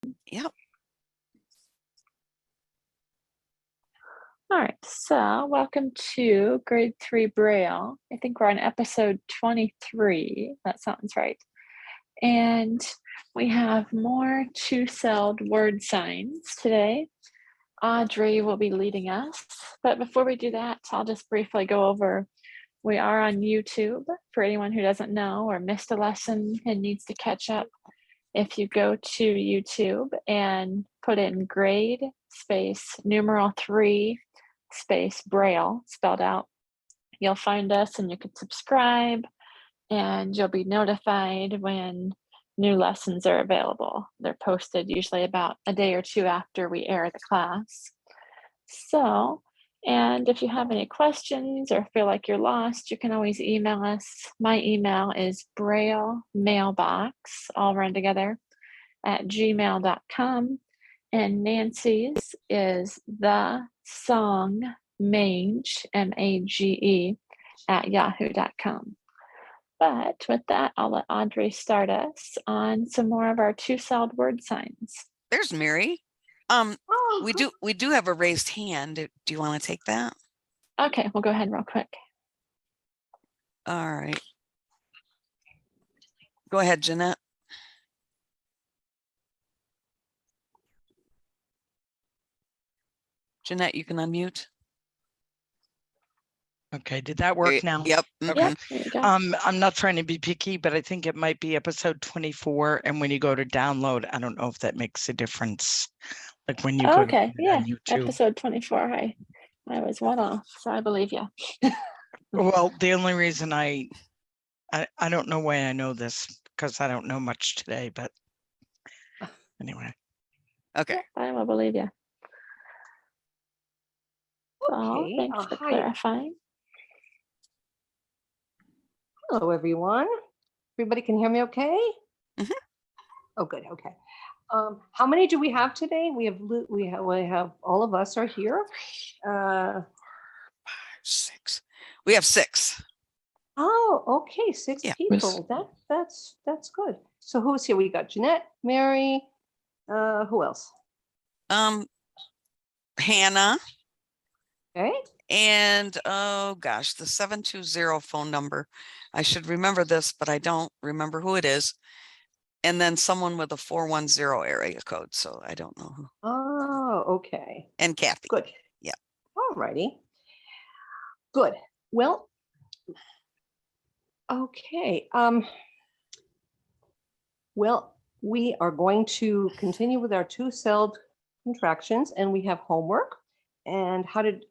Yep. All right, so welcome to grade 3 Braille. I think we're on episode 23. That sounds right. And we have more two-celled word signs today. Audrey will be leading us. But before we do that, I'll just briefly go over. We are on YouTube for anyone who doesn't know or missed a lesson and needs to catch up. If you go to YouTube and put in grade space numeral 3 space Braille spelled out, you'll find us and you can subscribe and you'll be notified when new lessons are available. They're posted usually about a day or two after we air the class. So, and if you have any questions or feel like you're lost, you can always email us. My email is Braille mailbox, all run together, @gmail.com. And Nancy's is the song mange, MAGE, @yahoo.com. But with that, I'll let Audrey start us on some more of our two-celled word signs. There's Mary. We do have a raised hand. Do you want to take that? Okay, we'll go ahead real quick. All right. Go ahead, Jeanette. Jeanette, you can unmute. Okay, did that work now? Yep. Okay. Yep, there you go. I'm not trying to be picky, but I think it might be episode 24. And when you go to download, I don't know if that makes a difference. Like when you go Okay, to yeah, YouTube. episode 24. I was one off, so I believe you. Well, the only reason I don't know why I know this because I don't know much today, but anyway. Okay. Yeah, I will believe you. Okay. Thanks for Hi. clarifying. Hello, everyone. Everybody can hear me okay? Mhm. Oh, good. Okay. How many do we have today? We have all of us are here. 6. We have 6. Oh, okay. 6 Yeah. people. That's good. So who's here? We got Jeanette, Mary, who else? Hannah. Okay. And oh gosh, the 720 phone number. I should remember this, but I don't remember who it is. And then someone with a 410 area code. So I don't know who. Oh, okay. And Kathy. Good. Yeah. All righty. Good. Well, okay. Well, we are going to continue with our two-celled contractions, and we have homework. And how did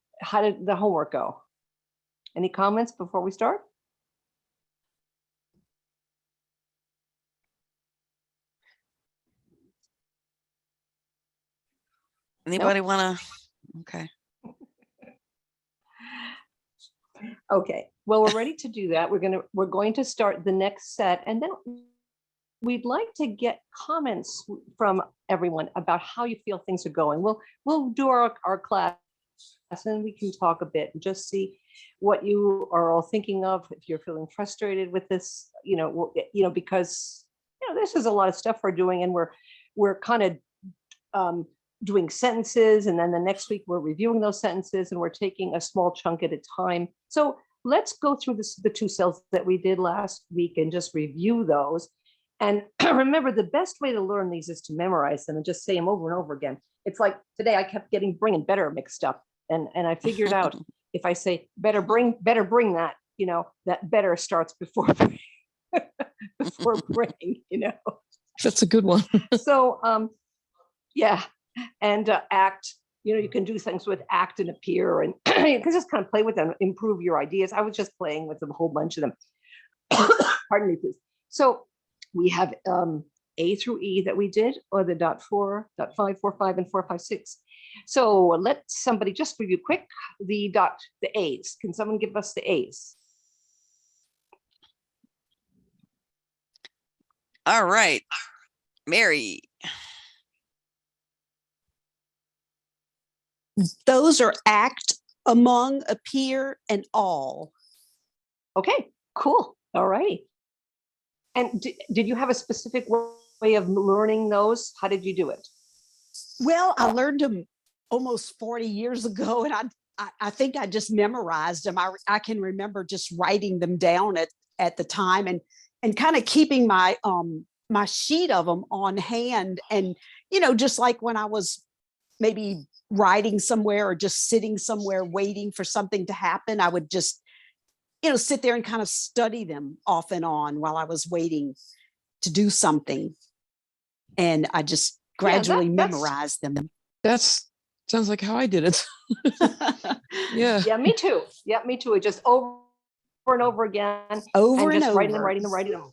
the homework go? Any comments before we start? Anybody want to? Okay. Okay. Well, we're ready to do that. We're going to start the next set, and then we'd like to get comments from everyone about how you feel things are going. We'll do our class, and we can talk a bit and just see what you are all thinking of. If you're feeling frustrated with this, because this is a lot of stuff we're doing, and we're kind of doing sentences, and then the next week we're reviewing those sentences, and we're taking a small chunk at a time. So let's go through the two cells that we did last week and just review those. And remember, the best way to learn these is to memorize them and just say them over and over again. It's like today I kept bringing better mixed up, and I figured out if I say better bring that, that better starts before before bring, That's a good one. So yeah, and act. You can do things with act and appear, and you can just kind of play with them, improve your ideas. I was just playing with a whole bunch of them. Pardon me, please. So we have A through E that we did, or the .4, .5, 4.5, and 4.5.6. So let somebody just review quick the A's. Can someone give us the A's? All right, Mary. Those are act, among, appear, and all. Okay, cool. All righty. And did you have a specific way of learning those? How did you do it? Well, I learned them almost 40 years ago, and I think I just memorized them. I can remember just writing them down at the time, and kind of keeping my my sheet of them on hand. And just like when I was maybe riding somewhere or just sitting somewhere waiting for something to happen, I would just sit there and kind of study them off and on while I was waiting to do something. And I just gradually memorized them. That's sounds like how I did it. Yeah. Yeah, me too. Yeah, me too. It just over and over again. Over and just over. writing them.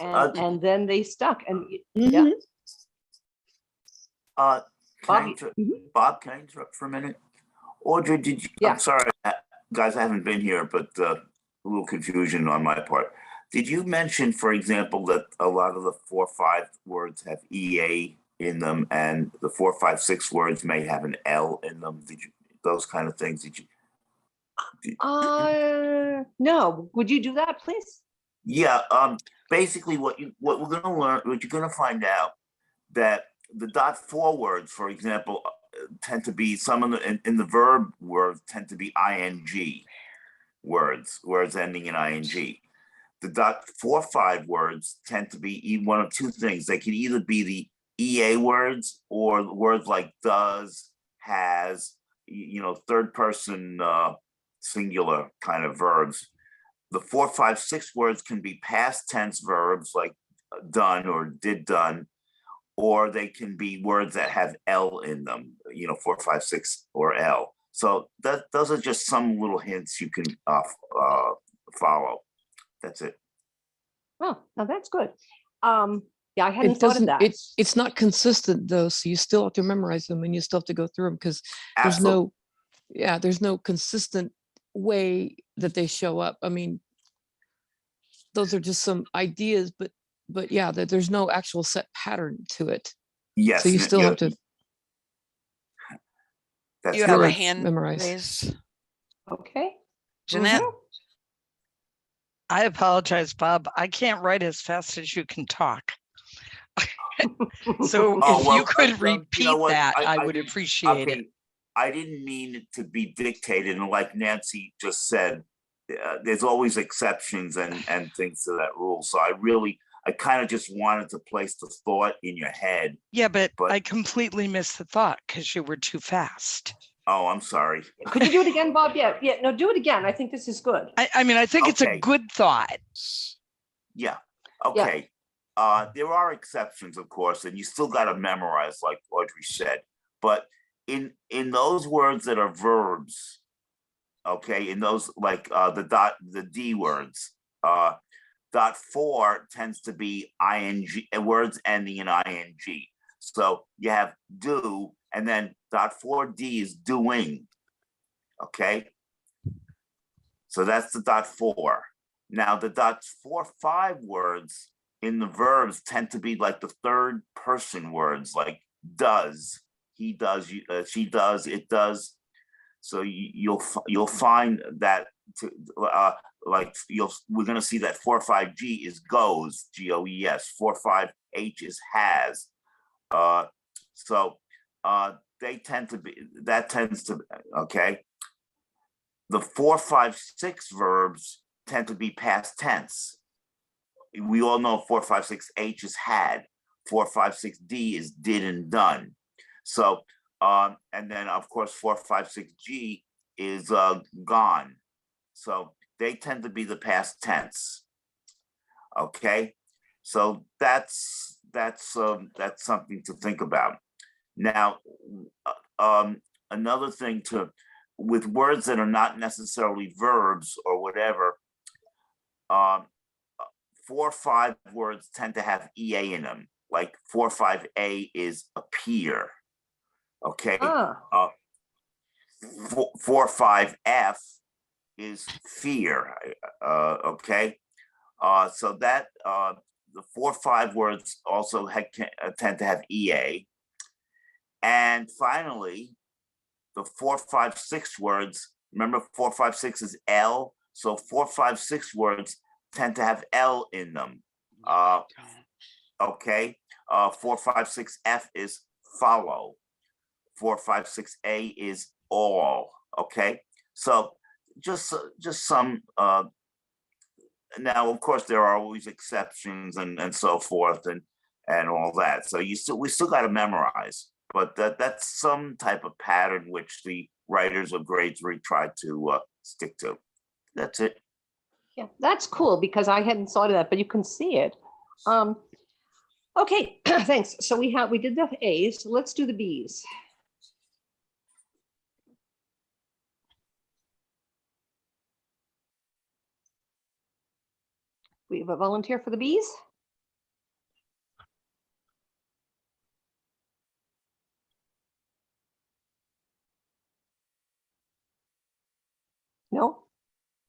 And then they stuck. And Mhm. yeah. Bob, can I interrupt for a minute? Audrey, did you? Yeah. I'm sorry, guys, I haven't been here, but a little confusion on my part. Did you mention, for example, that a lot of the 4-5 words have EA in them, and the 4-5-6 words may have an L in them? Did you those kind of things? Did you? No. Would you do that, please? Yeah. Basically, what we're gonna learn, what you're gonna find out, that the .4 words, for example, tend to be some of the in the verb words tend to be ing words ending in ing. The .45 words tend to be one of two things. They can either be the EA words or words like does, has, third person singular kind of verbs. The 4-5-6 words can be past tense verbs like done or did done, or they can be words that have L in them, 4-5-6 or L. So those are just some little hints you can follow. That's it. Oh, now that's good. Yeah, I hadn't thought of that. It's not consistent though, so you still have to memorize them and you still have to go through them because there's no consistent way that they show up. I mean, those are just some ideas, but yeah, that there's no actual set pattern to it. Yes. So you still have to. That's You have a correct. hand Memorize. raised. Okay. Jeanette? I apologize, Bob. I can't write as fast as you can talk. So if you could repeat that, I would appreciate it. I didn't mean it to be dictated. And like Nancy just said, there's always exceptions and things to that rule. So I kind of just wanted to place the thought in your head. Yeah, but I completely missed the thought because you were too fast. Oh, I'm sorry. Could you do it again, Bob? Yeah, no, do it again. I think this is good. I mean, I think it's a good thought. Yeah. Okay. Yeah. There are exceptions, of course, and you still got to memorize, like Audrey said. But in those words that are verbs, okay, in those like the D words, .4 tends to be ing words ending in ing. So you have do, and then .4D is doing. Okay. So that's the .4. Now the .45 words in the verbs tend to be like the third person words, like does, he does, she does, it does. So you'll find that we're gonna see that 4-5G is goes, GOES. 4-5H is has. They tend to be, that tends to, okay. The 4-5-6 verbs tend to be past tense. We all know 4-5-6-H is had. 4-5-6-D is did and done. So, and then of course 4-5-6-G is gone. So they tend to be the past tense. Okay, so that's something to think about. Now, another thing with words that are not necessarily verbs or whatever, 4-5 words tend to have EA in them. Like 4-5-A is appear. Okay. 4-5-F is fear. Okay. So that the 4-5 words also tend to have EA. And finally, the 4-5-6 words, remember 4-5-6 is L. So 4-5-6 words tend to have L in them. Okay. 456F is follow. 456A is all. Okay. So just some. Now, of course, there are always exceptions and so forth and all that. So we still got to memorize, but that's some type of pattern which the writers of grade 3 try to stick to. That's it. Yeah, that's cool because I hadn't thought of that, but you can see it. Okay, thanks. So we did the A's. So let's do the B's. We have a volunteer for the B's. No?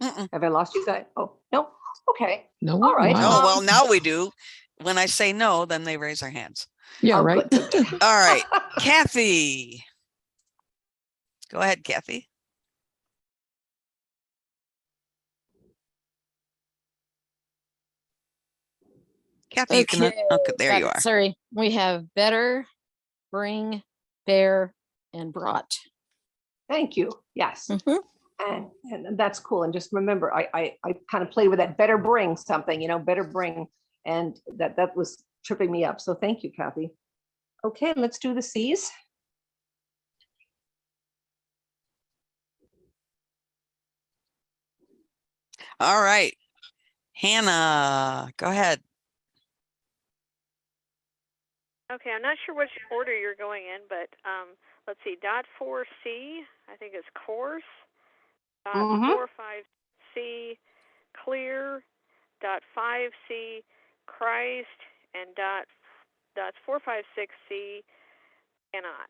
Mm-mm. Have I lost you guys? Oh, no. Okay. No. All right. wow. Oh, well, now we do. When I say no, then they raise their hands. Yeah, Oh, right. good, good, good. All right, Kathy. Go ahead, Kathy. Kathy, you can, okay, there got you it. are. Sorry. We have better, bring, bear, and brought. Thank you. Yes. Mhm. And that's cool. And just remember, I kind of play with that better bring something, better bring. And that was tripping me up. So thank you, Kathy. Okay, let's do the C's. All right, Hannah, go ahead. Okay, I'm not sure which order you're going in, but let's see. Dot 4C, I think it's course. Dot Mhm. 45C, clear. Dot 5C, Christ, and dots 456C, cannot.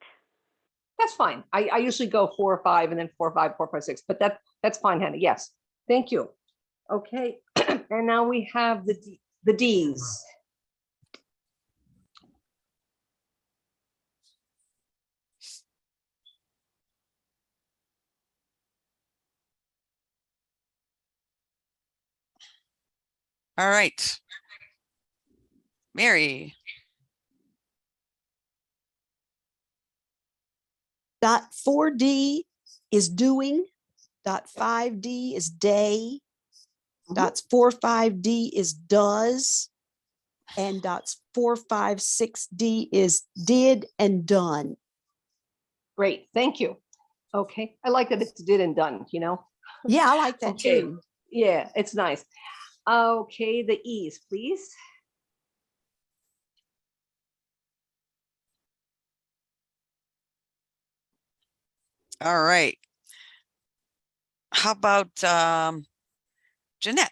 That's fine. I usually go 4 or 5 and then 4 5 4 5 6, but that's fine, Hannah. Yes. Thank you. Okay. And now we have the D's. All right, Mary. Dot 4D is doing. Dot 5D is day. Mhm. Dots 4-5D is does. And dots 4-5-6D is did and done. Great. Thank you. Okay. I like that it's did and done, Yeah, I like that Okay. too. Yeah, it's nice. Okay, the E's, please. All right. How about Jeanette?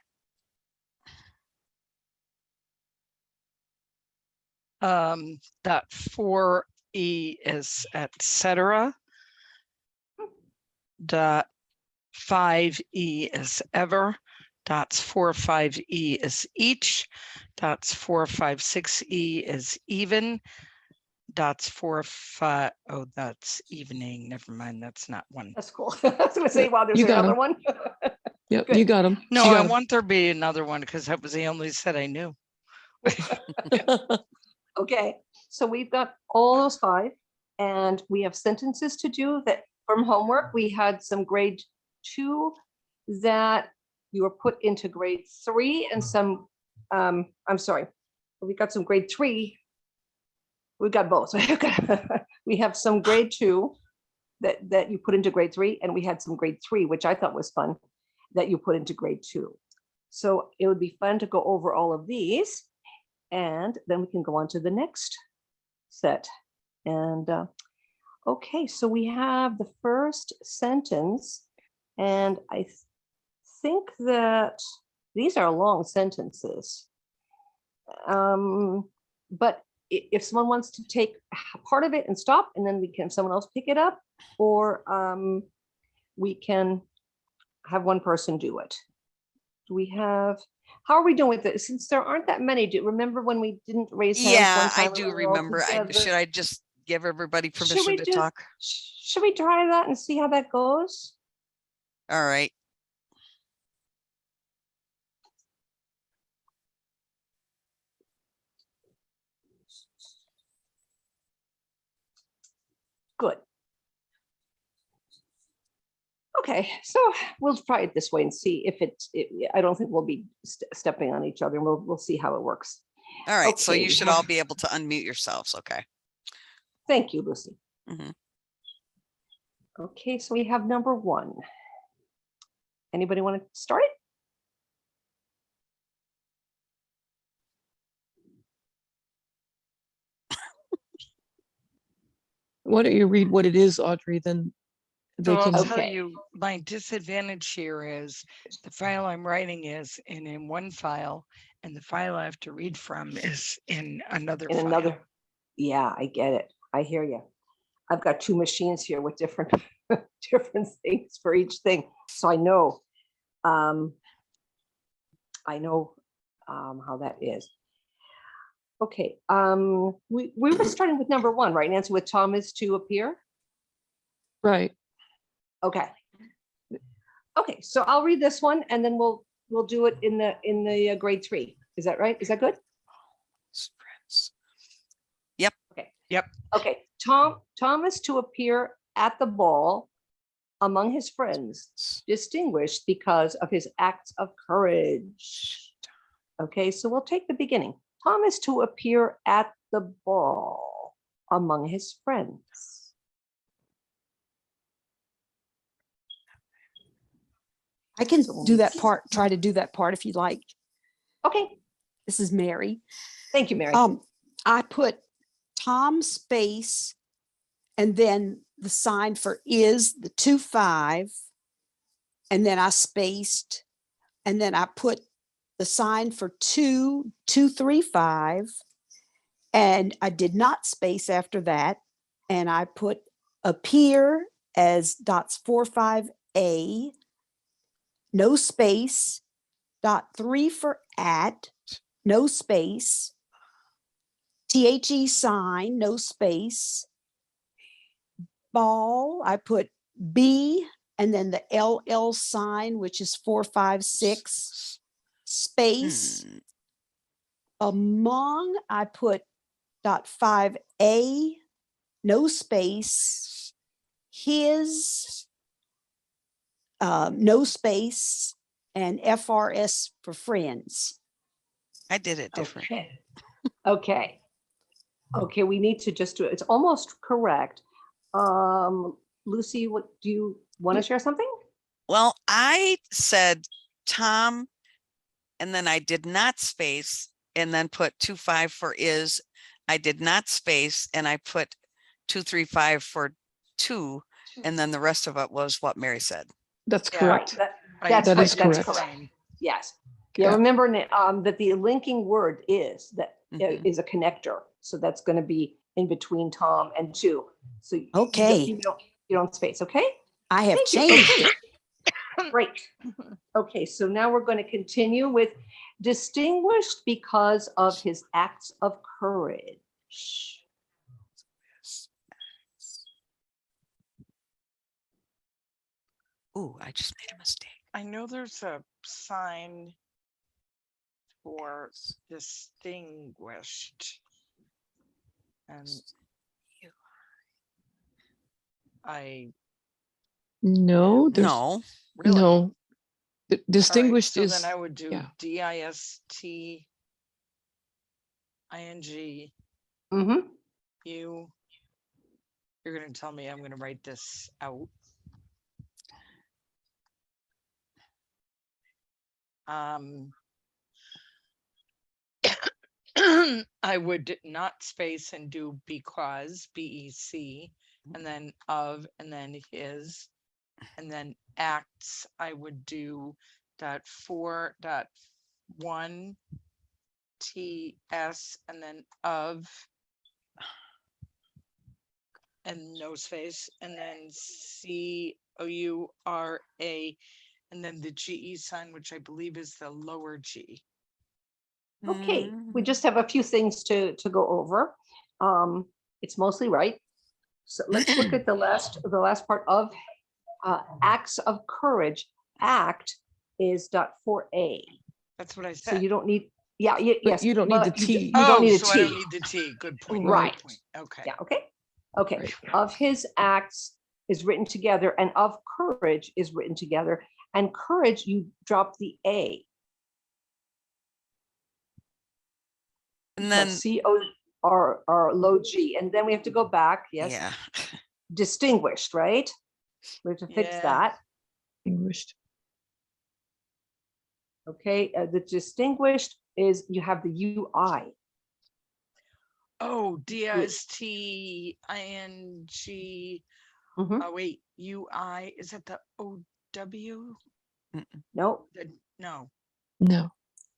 That 4E is etc. Dot 5E is ever. Dots 4-5E is each. Dots 4-5-6E is even. Dots 4-5, oh, that's evening. Never mind, that's not one. That's cool. I was going to say, wow, there's You got another 'em. one. Yep, Good. you got them. No, I want there be another one because that was the only set I knew. Okay, so we've got all those 5, and we have sentences to do that from homework. We had some grade 2 that you were put into grade 3 and some, I'm sorry, we got some grade 3. We've got both. We have some grade 2 that you put into grade 3, and we had some grade 3, which I thought was fun, that you put into grade 2. So it would be fun to go over all of these, and then we can go on to the next set. And okay, so we have the first sentence, and I think that these are long sentences. But if someone wants to take part of it and stop, and then someone else pick it up, or we can have one person do it. Do we have, how are we doing with it? Since there aren't that many, do you remember when we didn't raise hands Yeah, one I time? do and we were all remember. together? Should I just give everybody Should permission we to do- talk? Should we try that and see how that goes? All right. Good. Okay, so we'll try it this way and see if I don't think we'll be stepping on each other. And we'll see how it works. All right, so Okay, you should all be able to unmute yourselves, okay? Thank you, Lucy. Mhm. Okay, so we have number 1. Anybody want to start it? Why don't you read what it is, Audrey, then they So I'll can, tell Okay. you, my disadvantage here is the file I'm writing is in one file, and the file I have to read from is in another In file. another. Yeah, I get it. I hear you. I've got 2 machines here with different different things for each thing. So I know how that is. Okay. We were starting with number 1, right, Nancy, with Tom is to appear. right? Okay. Okay, so I'll read this one and then we'll do it in the grade 3. Is that right? Is that good? Yep. Okay. Yep. Okay. Tom is to appear at the ball among his friends, distinguished because of his acts of courage. Okay, so we'll take the beginning. Tom is to appear at the ball among his friends. I can So do that part, try to do that part if you like. Okay. This is Mary. Thank you, Mary. I put Tom space and then the sign for is the 2-5. And then I spaced, and then I put the sign for 2-3-5. And I did not space after that. And I put appear as dots 4-5A, no space, dot 3 for at, no space, THE sign, no space, ball, I put B and then the LL sign, which is 4-5-6, space. Among, I put dot 5A, no space, his, no space, and FRS for friends. I did it different. Okay. Okay. Okay, we need to just do it. It's almost correct. Lucy, what do you want to share something? Well, I said Tom, and then I did not space, and then put 2-5 for is. I did not space, and I put 2-3-5 for 2, and then the rest of it was what Mary said. That's Yeah. correct. That's That right. is That's correct. correct. Yes. Yeah. Yeah. Remember that the linking word is that Mhm. is a connector. So that's going to be in between Tom and 2. So Okay. you don't space. Okay. I have Thank you. changed it. Great. Okay, so now we're going to continue with distinguished because of his acts of courage. Ooh, I just made a mistake. I know there's a sign for distinguished. And No, there's No, really. no. All right, Distinguished so is, then I would do yeah. DISTING. Mm-hmm. You're going to tell me I'm going to write this out. I would not space and do because, BEC, and then of, and then his, and then acts, I would do .4.1 TS, and then of, and no space, and then COURA, and then the GE sign, which I believe is the lower G. Okay, we just have a few things to go over. It's mostly right. So let's look at the last part of acts of courage. Act is .4a. That's what I So said. you don't need, But yes. you don't need the but you T. don't need a so I T. don't need the T. Good point. Right. Good point. Okay. Yeah, okay. Okay, Right. of his acts is written together, and of courage is written together. And courage, you drop the A. And then, C-O-R low G. And then we have to go back. Yes. yeah, Distinguished, right? We have to fix Yeah. that. Distinguished. Okay. The distinguished is you have the UI. Oh, DISTING. Mhm. Oh, wait, UI. Is that the OW? No, No. No.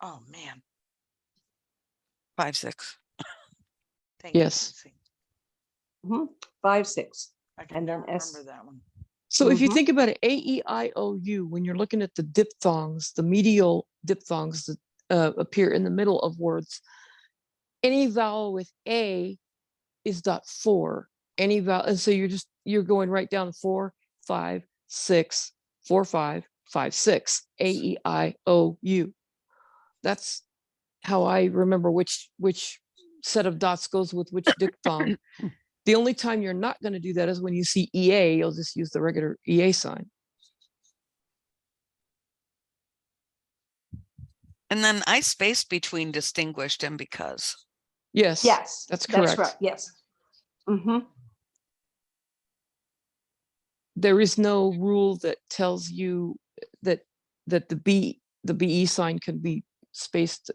Oh, man. 5-6. Thank you, Yes. Lucy. 5, 6. I can And then never S. remember that one. So if you Mhm. think about it, A-E-I-O-U, when you're looking at the diphthongs, the medial diphthongs that appear in the middle of words, any vowel with A is dot 4. Any vowel, and so you're going right down 4, 5, 6, 4, 5, 5, 6. A-E-I-O-U. That's how I remember which set of dots goes with which diphthong. The only time you're not going to do that is when you see EA, you'll just use the regular EA sign. And then I spaced between distinguished and because. Yes. Yes, That's correct. right. Yes. Mm-hmm. There is no rule that tells you that the BE sign can be spaced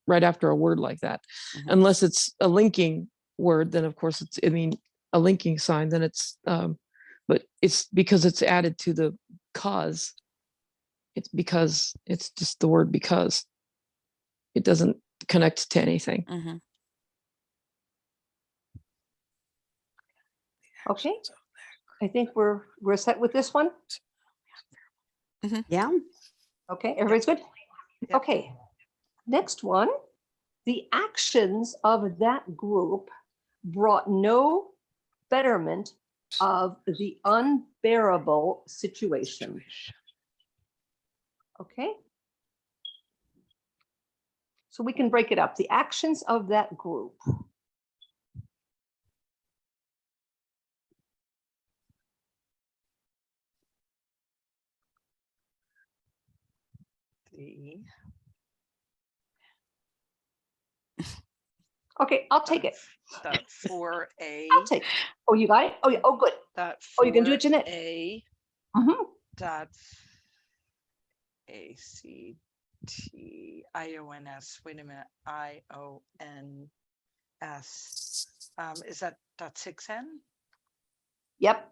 right after a word like that. Mhm. Unless it's a linking word, then of course a linking sign, then it's but it's because it's added to the cause. It's because it's just the word because. It doesn't connect to anything. Mhm. Okay. I think we're set with this one. Yeah. Okay, everybody's good? Yep. Okay. Next one. The actions of that group brought no betterment of the unbearable situation. Okay. So we can break it up. The actions of that group. The Okay, I'll take it. Dot 4A. I'll take it. Oh, you got it? Oh, yeah. Oh, good. Dot Oh, you can do it, Jeanette. 4A. Mhm. Dot ACTIONS. Wait a minute. IONS. Is that dot 6N? Yep.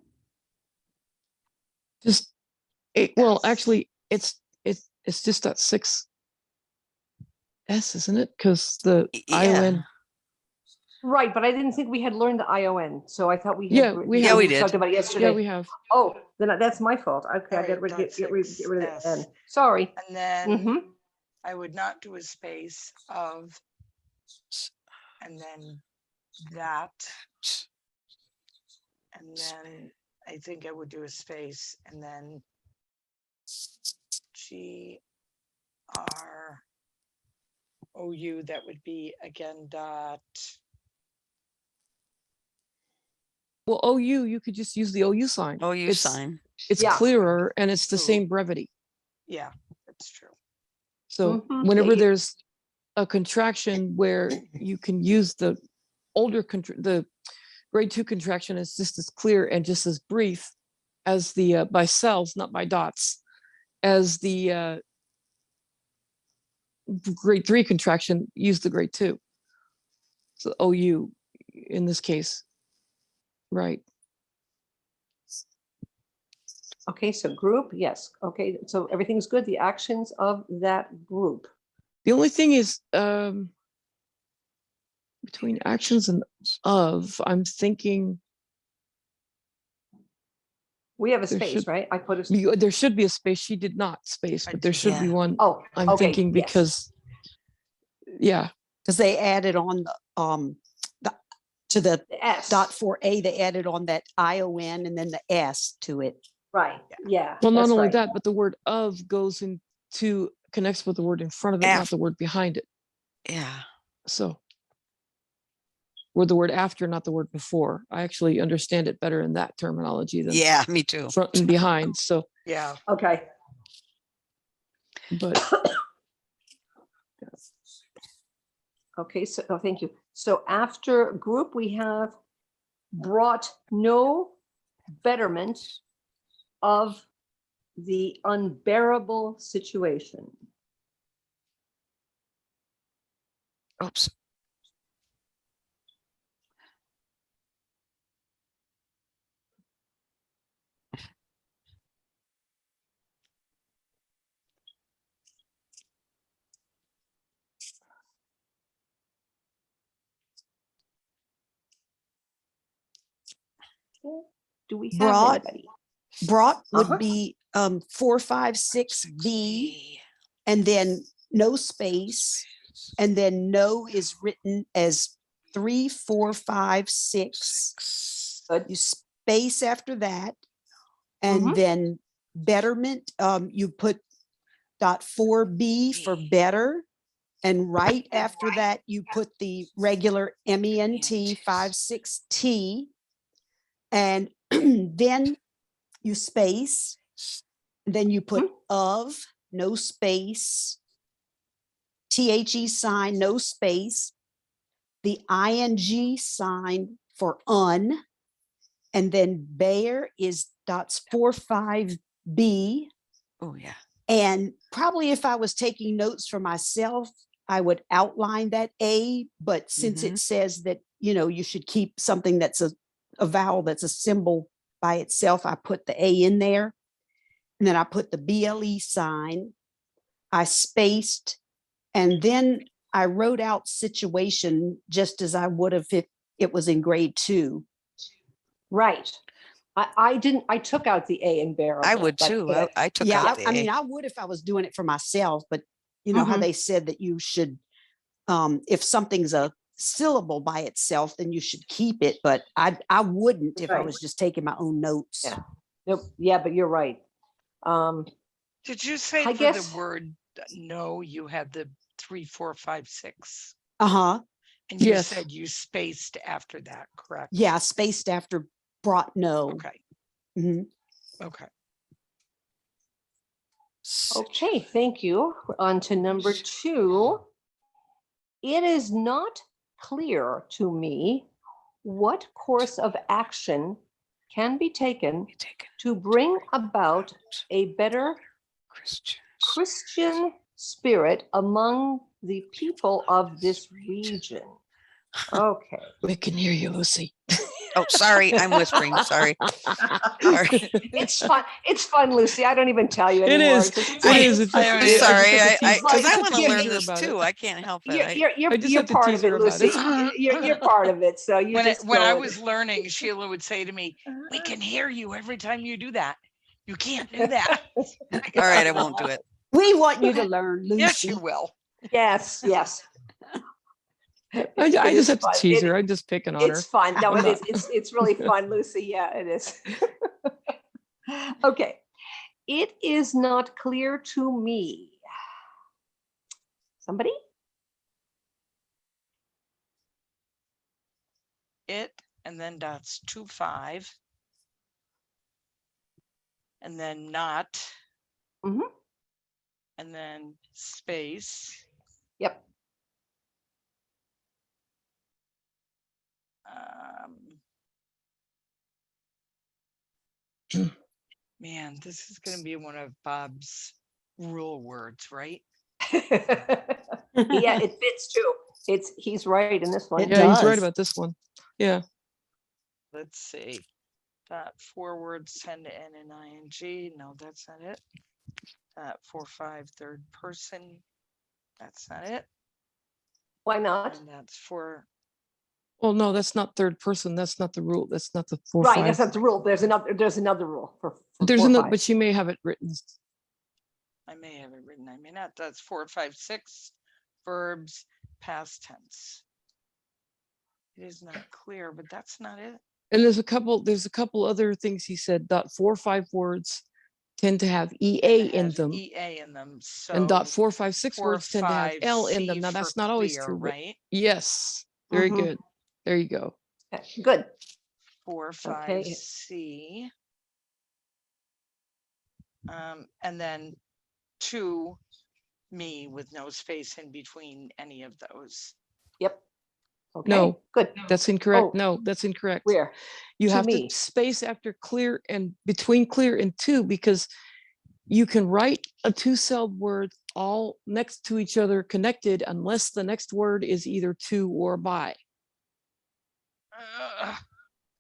Just well, Yes. actually, it's just that 6S, isn't it? Because the Yeah. ION. Right, but I didn't think we had learned the ION, so I thought we had. Yeah, we Yeah, have. we did. Talked about it yesterday. Yeah, we have. Oh, then that's my fault. Okay, I All got right, to get rid of the .6S. N. Sorry. And then Mm-hmm. I would not do a space of, and then that. And then I think I would do a space and then GROU, that would be again dot. Well, OU, you could just use the OU sign. OU sign. It's Yeah. clearer and it's the Ooh. same brevity. Yeah, that's true. So Mhm. whenever Yeah, there's a contraction where you can use the the grade 2 contraction is just as clear and just as brief as the by cells, not by dots, as the grade 3 contraction, use the grade 2. So OU in this case, right? Okay, so group, yes. Okay, so everything's good. The actions of that group. The only thing is between actions and of, I'm thinking We have a There space, should- right? I put a. there should be a space. She did not space, I but there did. should be Yeah. one. Oh, I'm okay, thinking yes. because, yeah, Because they added on to the The S. dot 4A, they added on that ION and then the S to it. Right, yeah. well, not that's only right. that, but the word of goes into connects with the word in front of it, not Af- the word behind it. Yeah. So word the word after, not the word before. I actually understand it better in that terminology than Yeah, me too. front and behind. So, Yeah. Okay. but Okay, so thank you. So after group, we have brought no betterment of the unbearable situation. Oops. Do we have Brought. anybody? Brought Uh-huh. would be 456B, and then no space, and then no is written as 3456. Good. You space after that, and Mhm. then betterment, you put .4B for better, and right after that you put the regular MENT 56T, and then you space, then you put of, no space, THE sign, no space, the ING sign for un, and then Bayer is .45B. Oh, yeah. And probably if I was taking notes for myself, I would outline that A, but since it says that, you know, you should keep something that's a vowel, that's a symbol by itself, I put the A in there. And then I put the BLE sign, I spaced, and then I wrote out situation just as I would have if it was in grade 2. Right. I didn't, I took out the A in bearable. I would but too. good. I took Yeah, out the I mean, A. I would if I was doing it for myself, but you know how they said that you should, if something's a syllable by itself, then you should keep it. But I wouldn't if I Right. was just taking my own notes. Yeah. Nope. Yeah, but you're right. Did you say I for guess- the word no, you had the 3, 4, 5, 6? Uh-huh. And you Yes. said you spaced after that, correct? Yeah, spaced after brought no. Okay. Mhm. Okay. Okay, thank you. We're on to number 2. It is not clear to me what course of action can be taken to bring about a better Christian spirit among the people of this region. Okay. we can hear you, Lucy. Oh, sorry. I'm whispering. Sorry. Sorry. It's fun. It's fun, Lucy. I don't even tell you It anymore. is. 'cause it's It like- is. It's just, I I'm just sorry. have to tease- Because I just want have to tease learn her this about it. too. I can't help it. I just You're have to part tease of it, her about Lucy. it. You're part of it. So you When just when I go with was it. learning, Sheila would say to me, "We can hear you every time you do that. You can't do that." All right. I won't do it. We want you to learn, Lucy. Yes, you will. Yes, yes. I It just is have to fun. tease her. I'm just picking on her. It's fun. No, I'm it not- is. It's really fun, Lucy. Yeah, it is. Okay. It is not clear to me. Somebody? It and then dots 2, 5. And then not. Mhm. And then space. Yep. Man, this is going to be one of Bob's rule words, right? Yeah, it fits too. He's right in this one. It Yeah, he's right does. about this one. Yeah. Let's see. Dot 4 words tend to end in ing. No, that's not it. Dot 4, 5 third person. That's not it. Why not? And that's 4. Well, no, that's not third person. That's not the rule. That's not the 4, Right, 5. that's not the rule. There's another rule for There's 4, another, 5. but she may have it written. I may have it written. I may not. That's 4, 5, 6 verbs, past tense. It is not clear, but that's not it. And there's a couple other things he said. Dot 4, 5 words tend to have EA And it in has them. EA in them. So And dot 4, 5, 6 4, words tend to have 5, L in them. C Now for that's not always clear, true, but right? yes, very Mhm. good. There you go. Okay, good. 4, 5, Okay. C. And then to me with no space in between any of those. Yep. Okay, No, good. that's incorrect. Oh, No, that's incorrect. Where? You To have me. to space after clear and between clear and to, because you can write a two-celled word all next to each other connected unless the next word is either to or by.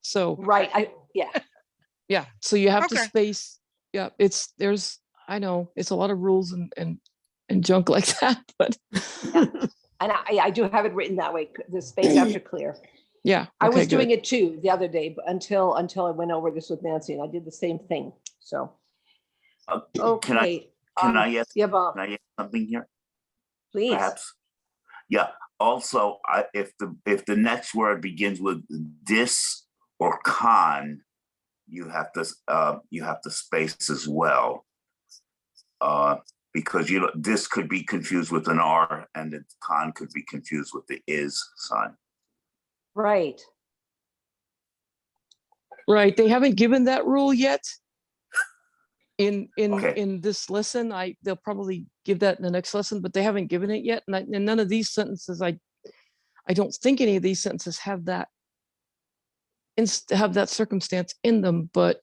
So Right, yeah, so you have to Okay. space. Yeah, I know it's a lot of rules and junk like that, but and I do have it written that way, the space after clear. yeah. I was okay, doing good. it too the other day, but until I went over this with Nancy, and I did the same thing, so. Can I, Okay. can I ask, Yeah, Bob, can I ask something here? please. Perhaps. Yeah, also, if the next word begins with dis or con, you have to space as well. Because this could be confused with an R and the con could be confused with the is sign. Right. Right, they haven't given that rule yet. In Okay. this lesson, they'll probably give that in the next lesson, but they haven't given it yet. And none of these sentences, I don't think any of these sentences have that circumstance in them. But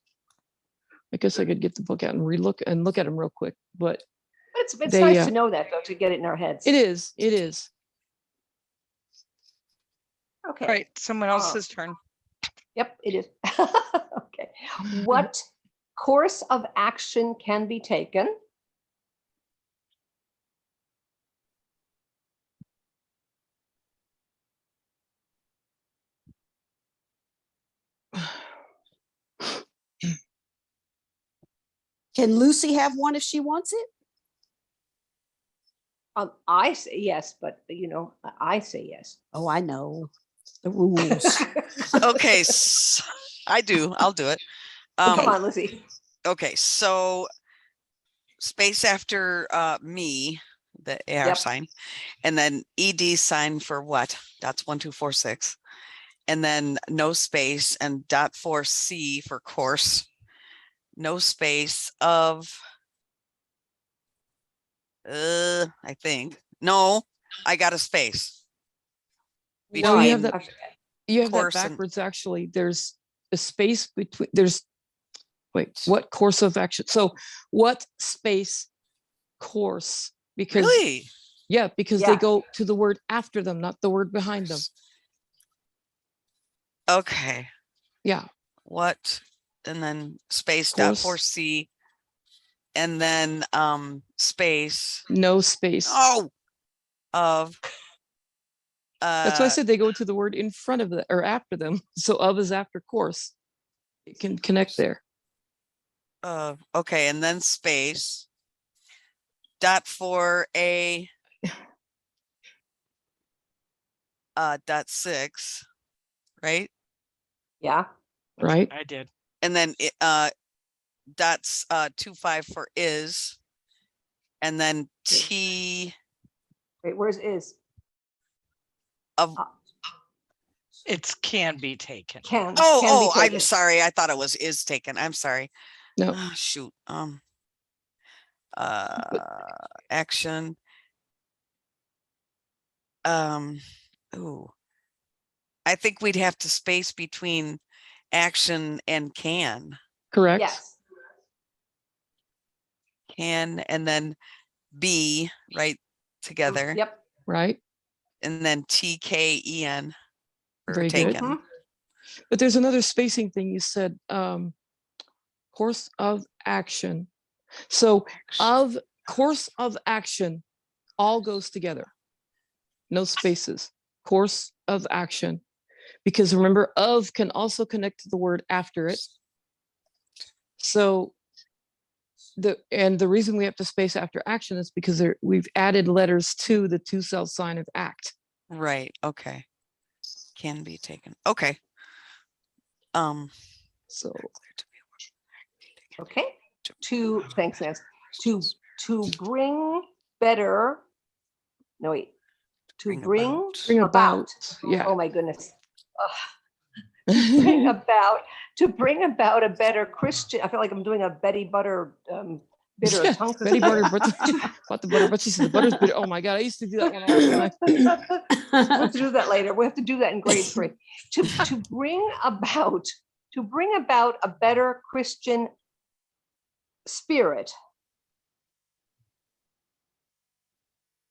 I guess I could get the book out and look at them real quick. But It's they, nice to know that, though, to get it in our heads. it is. Okay. All right, someone else's turn. Yep, it is. Okay. What course of action can be taken? Can Lucy have one if she wants it? I say yes, but I say yes. Oh, I know the rules. Okay, so I'll do it. Come on, Lizzie. Okay, so space after me, the AR Yep. sign, and then ED sign for what? That's 1, 2, 4, 6. And then no space and dot 4C for course. No space of I think. No, I got a space. No, you have Between that. You have that course and backwards. Actually, there's a space between. Wait, what course of action? So, what space course? Because really? yeah, because Yeah. they go to the word after them, not the word behind them. Okay. Yeah. What? And then space dot Course. 4C. And then space. No space. Oh, of That's why I said they go to the word in front of it or after them. So of is after course. It can connect there. okay, and then space dot 4A dot 6, right? Yeah. Right. I did. And then dots 2, 5 for is, and then T Wait, where's is? of It's can be taken. Can be I'm taken. sorry, I thought it was is taken. I'm sorry. No. Oh, shoot. Action. Ooh. I think we'd have to space between action and can. Correct. Yes. Can and then B right together. Yep. Right. And then TKEN for Very taken. good. Mhm. But there's another spacing thing you said. Course of action. So of course of action all goes together. No spaces. Course of action. Because remember, of can also connect to the word after it. So the reason we have to space after action is because we've added letters to the two-cell sign of act. Right. Okay. Can be taken. Okay. So Okay. Thanks, Nancy. To bring better. No, wait. To bring about. bring about. Yeah. Oh my goodness. bring about a better Christian. I feel like I'm doing a Betty Butter bitter Yeah, tongue Betty twister. Butter, bought the butter, but she said the butter's bitter. Oh my God, I used to do that one all the time. We'll have to do that later. We have to do that in grade 3. To bring about a better Christian spirit.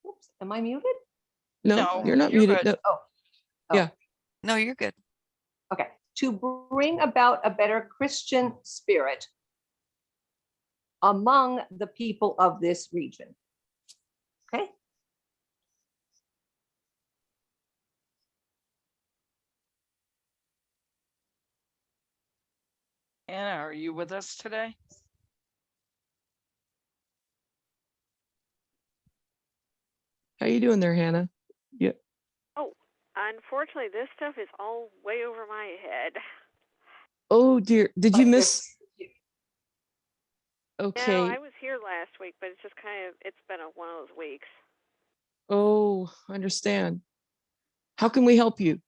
Oops, am I muted? No, you're not muted. good. No. No, you're good. Okay. To bring about a better Christian spirit among the people of this region. Okay. Anna, are you with us today? How you doing there, Hannah? Oh, unfortunately, this stuff is all way over my head. Oh dear, did you But miss? No, Okay. I was here last week, but it's just it's been one of those weeks. Oh, I understand. How can we help you?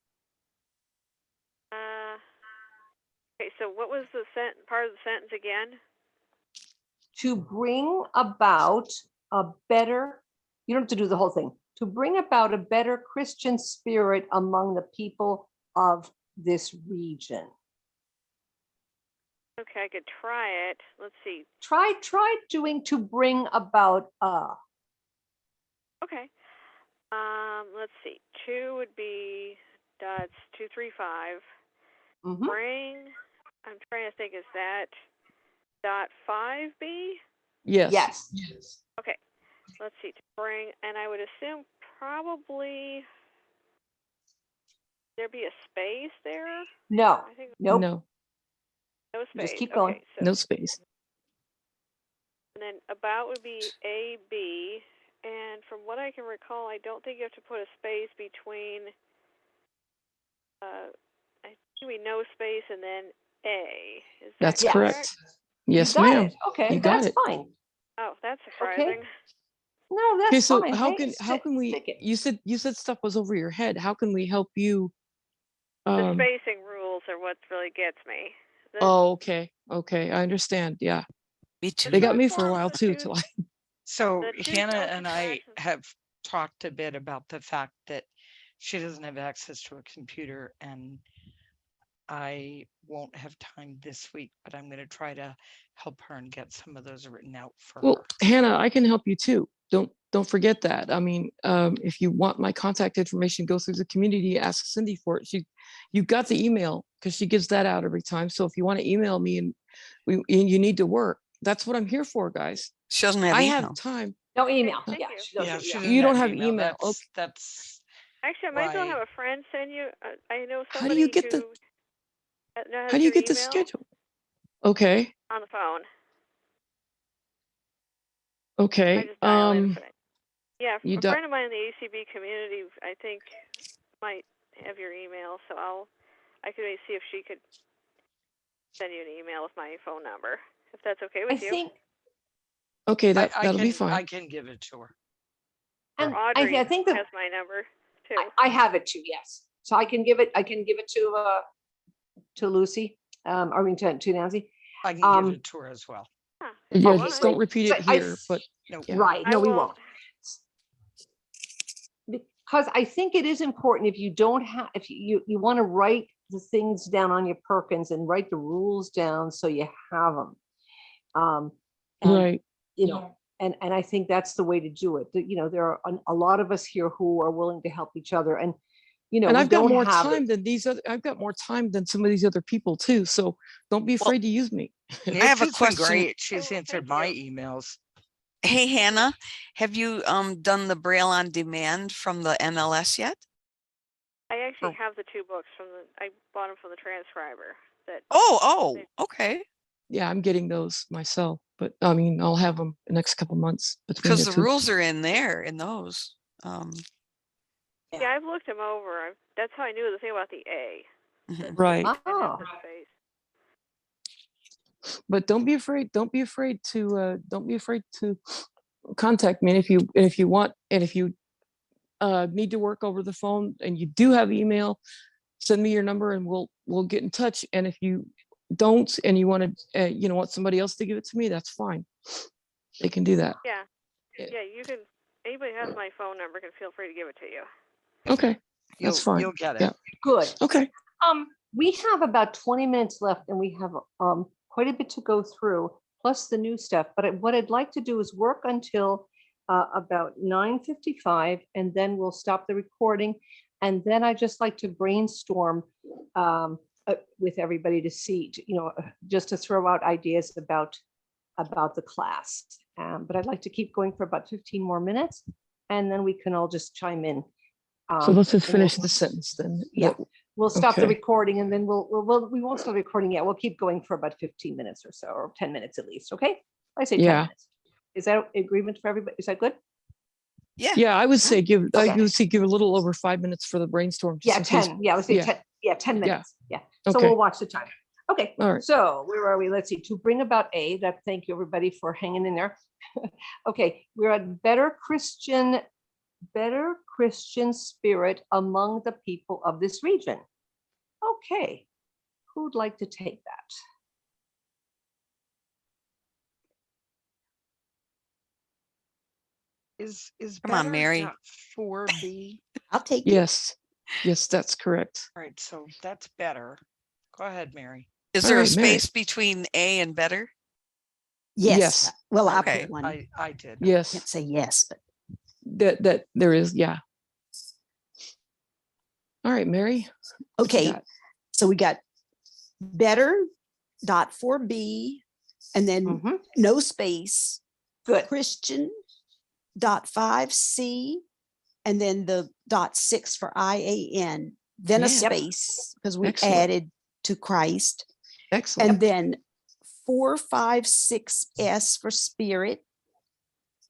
Okay, so what was the part of the sentence again? To bring about a better, you don't have to do the whole thing. To bring about a better Christian spirit among the people of this region. Okay, I could try it. Let's see. Try doing to bring about Okay. Let's see. 2 would be dots 2, 3, 5. Mhm. Bring. I'm trying to think. Is that dot 5B? Yes. Yes. Okay. Let's see. To bring, and I would assume probably there'd be a space there. No. I think Nope. No. no space. Just keep going. Okay, so No space. and then about would be AB. And from what I can recall, I don't think you have to put a space between. I think we no space and then A. Is that That's Yes. correct. Yes, You got ma'am. it. Okay, You got that's it. fine. Oh, that's surprising. No, that's Okay, so fine. how Hey, can we? stick it. You said stuff was over your head. How can we help you? The spacing rules are what really gets me. Oh, okay. Okay, I understand. Yeah, Me too. they got short me for a forms, while the too. two- Till I. So The two Hannah self and I contractions. have talked a bit about the fact that she doesn't have access to a computer, and I won't have time this week, but I'm going to try to help her and get some of those written out for her. Well, Hannah, I can help you too. Don't forget that. I mean, if you want my contact information, go through the community, ask Cindy for it. You got the email because she gives that out every time. So if you want to email me and you need to work, that's what I'm here for, guys. She doesn't have I email. have time. No email. Thank Yeah, you. she doesn't. Yeah, she Yeah. doesn't You don't have email. That's Actually, I might as well Right. have a friend send you. I know How do you somebody get who the? knows How do you your get the email schedule? Okay. on the phone. Okay. I just dial in for it. Yeah, you a do- friend of mine in the ACB community, I think, might have your email, so I could maybe see if she could send you an email with my phone number, if that's okay I with you. think, Okay, I that'll be can fine. I can give it to her. and Or Audrey I think that has my number too. I have it too. Yes, so I can give it to Lucy. I mean to Nancy. I can give it to her as well. Huh. Yeah, Okay, just well, don't repeat it But I here. But No. yeah. Right. I No, we won't. won't. Because I think it is important if you don't have, if you want to write the things down on your Perkins and write the rules down so you have them. And, Right. you know, and I think that's the way to do it. You know, there are a lot of us here who are willing to help each other, and you know, And we I've got don't more have time than these other. I've got more time than some of these other people too. So don't be afraid to use me. have a Nancy's been question. great. She's Oh, answered thank my you. emails. Hey, Hannah, have you done the Braille on Demand from the MLS yet? I actually Or- have the 2 books I bought them from the transcriber. Oh, okay. Yeah, I'm getting those myself. But I mean, I'll have them the next couple months between Because the the two. rules are in there, in those. Yeah, I've looked them over. That's how I knew the thing about the A. Mhm. Right. I didn't Oh. have the space. But don't be afraid. Don't be afraid to contact me. And if you want, and if you need to work over the phone and you do have email, send me your number and we'll get in touch. And if you don't and you want to, want somebody else to give it to me, that's fine. They can do that. Yeah. Yeah. Yeah, you can, anybody who has my phone number can feel free to give it to you. Okay, that's fine. You'll get it. Yeah. Good. Okay. We have about 20 minutes left and we have quite a bit to go through, plus the new stuff. But what I'd like to do is work until about 9:55, and then we'll stop the recording. And then I just like to brainstorm with everybody to see, just to throw out ideas about the class. But I'd like to keep going for about 15 more minutes, and then we can all just chime in. So let's just and finish we'll- the sentence then. Yeah. We'll stop the Okay. recording and then we won't stop recording yet. We'll keep going for about 15 minutes or so, or 10 minutes at least. Okay. I say 10 Yeah. minutes. Is that agreement for everybody? Is that good? Yeah, I would say give Okay. a little over 5 minutes for the brainstorm. just Yeah, in case- 10. Yeah, let's say yeah. 10. Yeah, 10 minutes. Yeah. So Okay. we'll watch the time. Okay. All right. So where are we? Let's see. To bring about that. Thank you everybody for hanging in there. Okay. We're at better Christian spirit among the people of this region. Okay. Who'd like to take that? Is Come on, better Mary. not 4B? I'll take it. Yes, that's correct. All right, so that's better. Go ahead, Mary. Is All there a right, Mary. space between A and better? Yes. Yes. Well, I Okay. put one. I I did. Yes, can't say yes, but that there is. Yeah. All right, Mary. what you okay. got? So we got better dot 4B and then Mhm. no space, Good. Christian dot 5C, and then the dot 6 for IAN, then a Yeah. Yep. space because we Excellent. added to Christ, Excellent. and then 456S for spirit,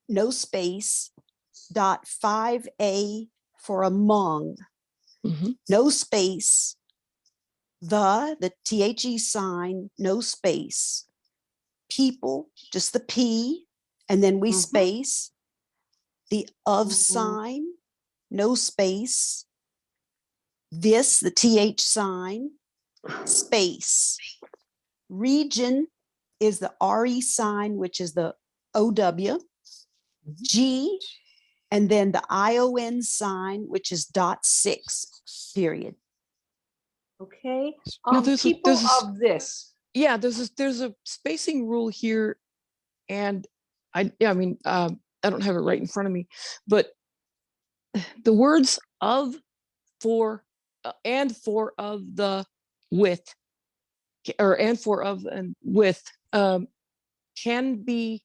no space, dot 5A for among, Mhm. no space, the THE sign, no space, people, just the P, and then we Mhm. space, the of Mhm. sign, no space, this, the TH sign, space. Region is the RE sign, which is the OW, G, and then the ION sign, which is dot 6, period. Okay. Now, there's a- People there's a s- of this. Yeah, there's a spacing rule here, and I don't have it right in front of me, but the words of, for, and for, of, the, with, and for, of, and with can be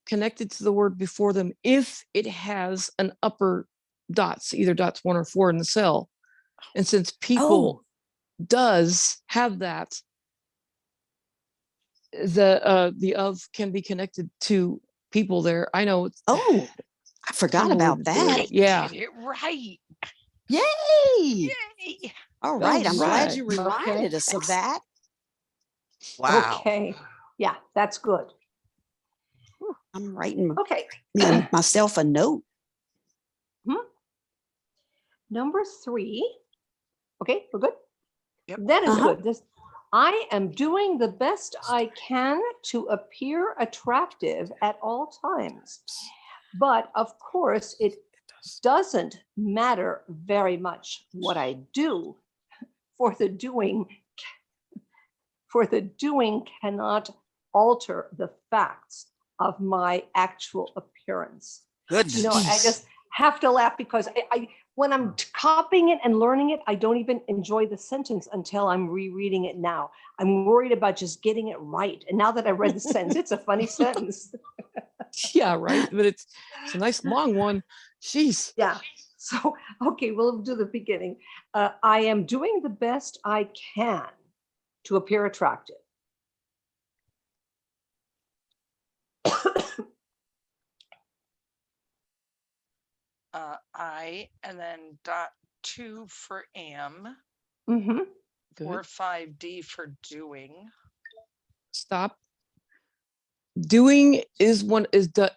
connected to the word before them if it has an upper dots, either dots 1 or 4 in the cell. And since people does have that, the of can be connected to people there. I know. Oh, I forgot about that. Yeah. Get it right. Yay! Yay. All right. I'm glad you right. reminded us of that. Wow. Okay. Yeah, that's good. I'm writing Okay. myself a note. Number 3. Okay, we're good. Yep. That is Uh-huh. good. I am doing the best I can to appear attractive at all times. But of course, it doesn't matter very much what I do, for the doing cannot alter the facts of my actual appearance. Goodness. I just have to laugh because I when I'm copying it and learning it, I don't even enjoy the sentence until I'm rereading it now. I'm worried about just getting it right. And now that I read the sentence, it's a funny sentence. Yeah, right. But it's a nice long one. Jeez. Yeah. So, okay, we'll do the beginning. I am doing the best I can to appear attractive. I, and then dot 2 for am, Mm-hmm. or Good. 5D for doing. Stop. Doing is dot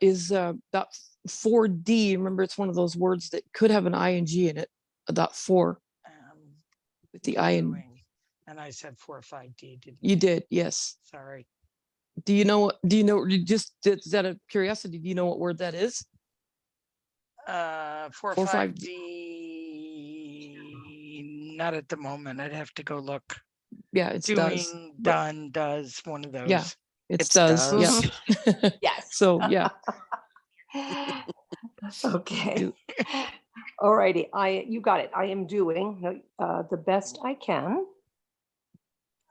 4D. Remember, it's one of those words that could have an ing in it. A dot 4. with the I and Doing. And I said 4-5D, didn't you I? did, yes. Sorry. Do you know, is that a curiosity? Do you know what word that is? 4-5D, not at the moment. I'd have to go look. Yeah, it's does. Doing, but done, does, one of those. Yeah, it's It's does, yeah. Yes. So, yeah, Okay. All righty. You got it. I am doing the best I can.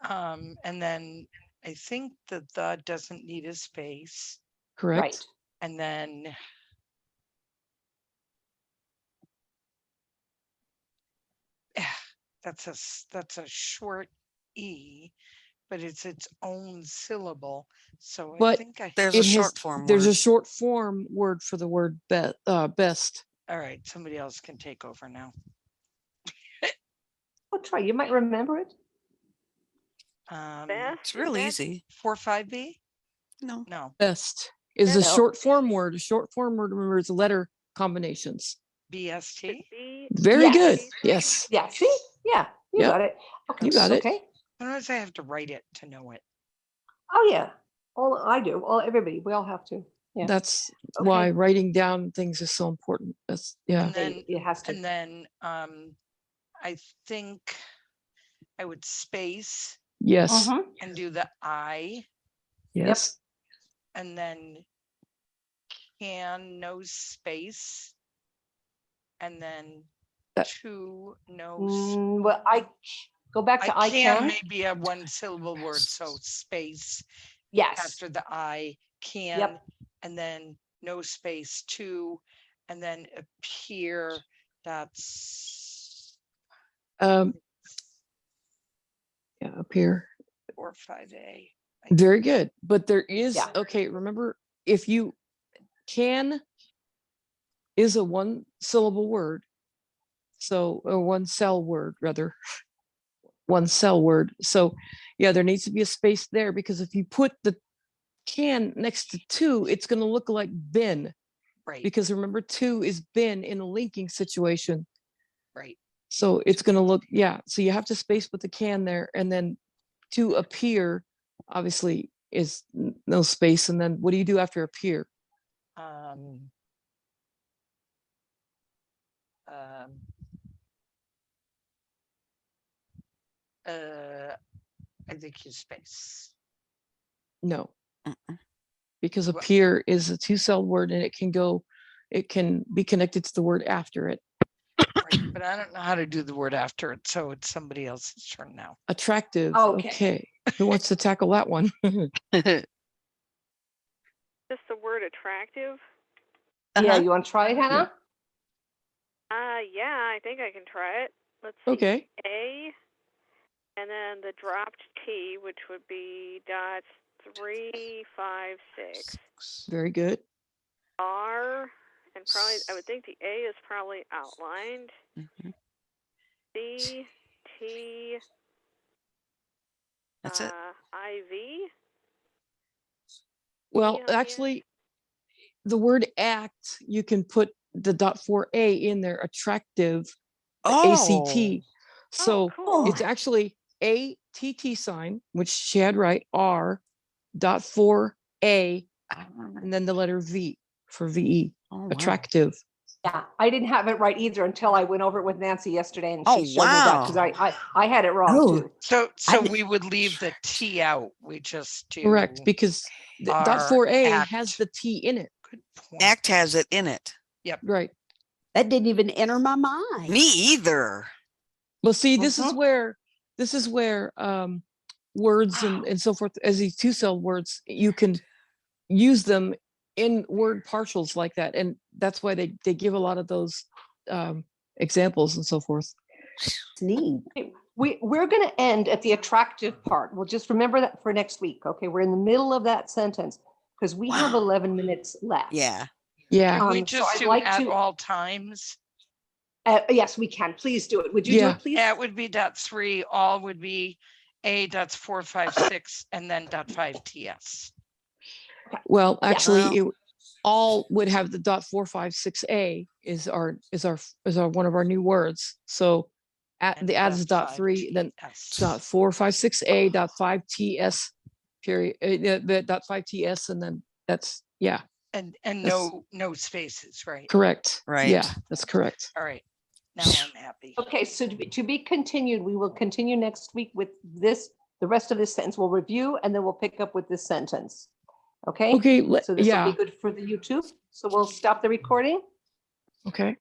And then I think the doesn't need a space. correct. Right. And then that's a short E, but it's its own syllable. So I But think There's a It has, short form there's a word. short form word for the word best. all right, somebody else can take over now. I'll try. You might remember it. Beth, It's is real that- easy. 4-5B? No. No, Best is a No. short form word. A short form word, remember, is letter combinations. BST? B? Very Yes. good. Yes. Yeah. See? Yeah. You Yep. got it. Okay. You got it. Okay. Sometimes I have to write it to know it. Oh yeah. All I do. Everybody. We all have to. Yeah. That's Okay. why writing down things is so important. That's, yeah. And then It has to. And then I think I would space Yes. Mhm. and do the I, Yes. and then can, no space, and then That- two, no. Well, I go back to I can. Maybe a one syllable word, so space Yes. after the I, can, and then no space, two, and then appear, that's Yeah, up here. 4-5A. Very good. But there is, Yeah. okay, remember, if you can is a one syllable word. So, or one cell word rather, one cell word. So yeah, there needs to be a space there because if you put the can next to two, it's going to look like bin Right, because remember two is bin in a linking situation. right. So it's going to look, yeah. So you have to space with the can there and then to appear obviously is no space. And then what do you do after appear? Um, I think you space. No, Mm-mm. because What? appear is a two-celled word and it can be connected to the word after it. Right, but I don't know how to do the word after it, so it's somebody else's turn now. Attractive. Okay. Okay. Who wants to tackle that one? Just the word attractive? Yeah. Uh-huh. You want to try it, Hannah? Yeah, I think I can try it. Let's see. Okay. A, and then the dropped T, which would be dots 3, 5, 6. Very good. R, and probably I would think the A is probably outlined. Mhm. C, T, That's it. IV. Well, on the end? actually, the word act, you can put the dot 4A in there, attractive, ACT. Oh, So cool. it's actually ATT sign, which she had right, R dot 4A, and then the letter V for VE, oh, wow. attractive. Yeah. I didn't have it right either until I went over it with Nancy yesterday and Oh, she showed me that because wow. I had it wrong Oh. too. So did- we would leave the T out. We just do. Correct, because the dot R 4A has act. the T in it. Good point. Act has it in it. Right. That didn't even enter my mind. Me either. Well, see, this is Mhm. where words and so forth, as these two-celled words, you can use them in word partials like that. And that's why they give a lot of those examples and so forth. It's neat. We're going to end at the attractive part. We'll just remember that for next week. Okay. We're in the middle of that sentence because we have Wow. 11 minutes left. Yeah. Yeah. Can we so just I'd do like at to- all times? Yes, we can. Please do it. Would you do Yeah. it, please? At would be dot 3, all would be A dots 4, 5, 6, and then dot 5 TS. Well, Yeah. actually, all would have the dot 456A is our one of our new words. So at And the add is dot 5 3, then TS. dot 456A dot 5 TS period, the dot 5 TS, and then that's, yeah, And that's- no spaces, right? correct. Right. Yeah, that's correct. All right. Now I'm happy. Okay, so to be continued, we will continue next week with this, the rest of this sentence. We'll review and then we'll pick up with this sentence. Okay? Okay, So this will yeah, be good for the YouTube. So we'll stop the recording. okay.